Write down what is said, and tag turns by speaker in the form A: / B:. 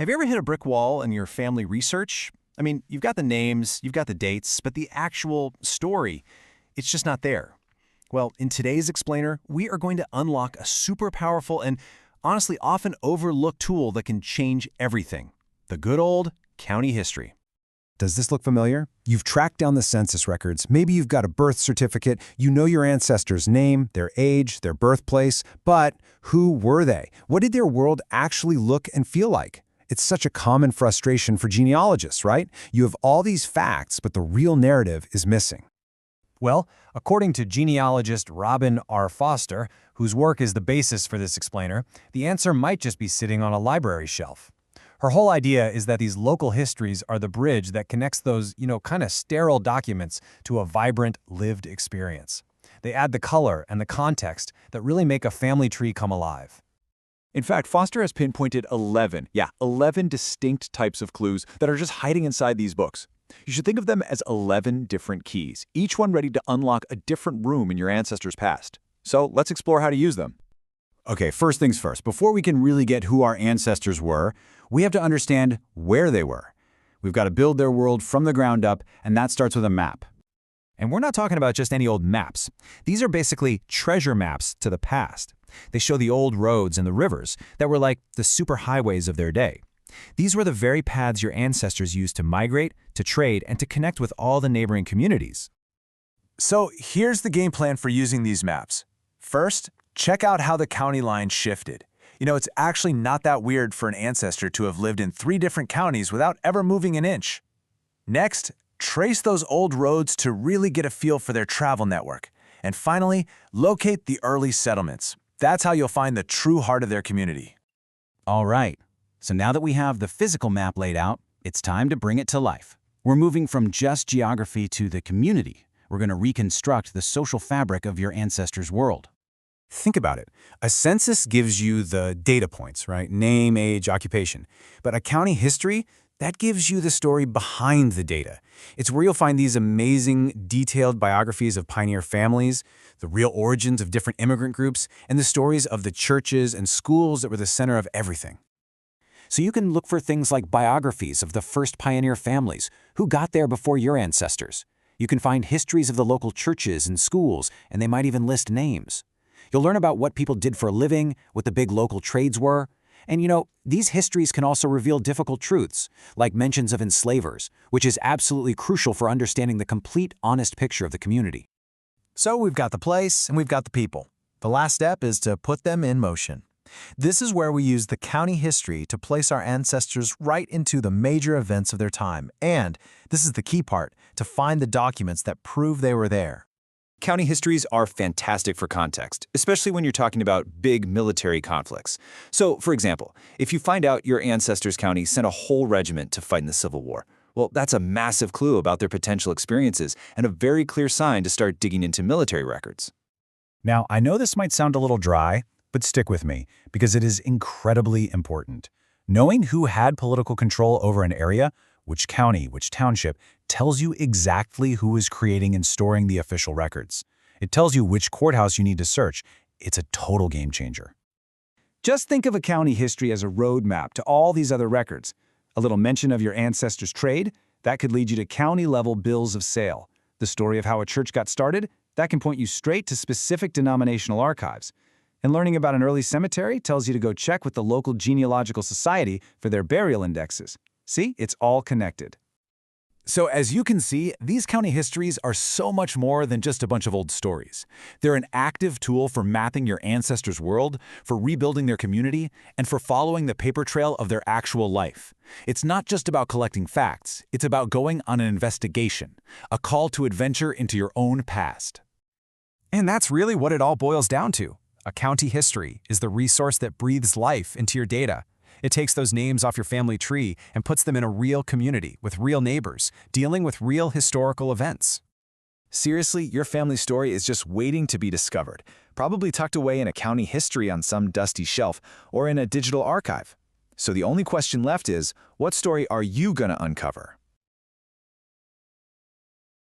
A: Have you ever hit a brick wall in your family research? I mean, you've got the names, you've got the dates, but the actual story, it's just not there. Well, in today's Explainer, we are going to unlock a super powerful and honestly often overlooked tool that can change everything. The good old county history.
B: Does this look familiar? You've tracked down the census records. Maybe you've got a birth certificate. You know your ancestors' name, their age, their birthplace. But who were they? What did their world actually look and feel like? It's such a common frustration for genealogists, right? You have all these facts, but the real narrative is missing.
C: Well, according to genealogist Robin R. Foster, whose work is the basis for this explainer, the answer might just be sitting on a library shelf. Her whole idea is that these local histories are the bridge that connects those, kind of sterile documents to a vibrant, lived experience. They add the color and the context that really make a family tree come alive.
D: In fact, Foster has pinpointed 11 distinct types of clues that are just hiding inside these books. You should think of them as 11 different keys, each one ready to unlock a different room in your ancestors' past. So let's explore how to use them.
B: Okay, first things first. Before we can really get who our ancestors were, we have to understand where they were. We've got to build their world from the ground up, and that starts with a map.
C: And we're not talking about just any old maps. These are basically treasure maps to the past. They show the old roads and the rivers that were like the superhighways of their day. These were the very paths your ancestors used to migrate, to trade, and to connect with all the neighboring communities.
A: So here's the game plan for using these maps. First, check out how the county line shifted. It's actually not that weird for an ancestor to have lived in 3 different counties without ever moving an inch. Next, trace those old roads to really get a feel for their travel network. And finally, locate the early settlements. That's how you'll find the true heart of their community.
E: All right, so now that we have the physical map laid out, it's time to bring it to life. We're moving from just geography to the community. We're going to reconstruct the social fabric of your ancestors' world.
B: Think about it. A census gives you the data points, right? Name, age, occupation. But a county history, that gives you the story behind the data. It's where you'll find these amazing, detailed biographies of pioneer families, the real origins of different immigrant groups, and the stories of the churches and schools that were the center of everything.
E: So you can look for things like biographies of the first pioneer families who got there before your ancestors. You can find histories of the local churches and schools, and they might even list names. You'll learn about what people did for a living, what the big local trades were. And these histories can also reveal difficult truths, like mentions of enslavers, which is absolutely crucial for understanding the complete, honest picture of the community.
A: So we've got the place and we've got the people. The last step is to put them in motion. This is where we use the county history to place our ancestors right into the major events of their time. And this is the key part, to find the documents that prove they were there.
D: County histories are fantastic for context, especially when you're talking about big military conflicts. So, for example, if you find out your ancestors' county sent a whole regiment to fight in the Civil War, well, that's a massive clue about their potential experiences and a very clear sign to start digging into military records.
B: Now, I know this might sound a little dry, but stick with me, because it is incredibly important. Knowing who had political control over an area, which county, which township, tells you exactly who is creating and storing the official records. It tells you which courthouse you need to search. It's a total game changer.
C: Just think of a county history as a roadmap to all these other records. A little mention of your ancestors' trade, that could lead you to county-level bills of sale. The story of how a church got started, that can point you straight to specific denominational archives. And learning about an early cemetery tells you to go check with the local genealogical society for their burial indexes. See, it's all connected.
A: So as you can see, these county histories are so much more than just a bunch of old stories. They're an active tool for mapping your ancestors' world, for rebuilding their community, and for following the paper trail of their actual life. It's not just about collecting facts, it's about going on an investigation, a call to adventure into your own past.
C: And that's really what it all boils down to. A county history is the resource that breathes life into your data. It takes those names off your family tree and puts them in a real community with real neighbors, dealing with real historical events.
A: Seriously, your family story is just waiting to be discovered, probably tucked away in a county history on some dusty shelf or in a digital archive. So the only question left is, what story are you gonna uncover?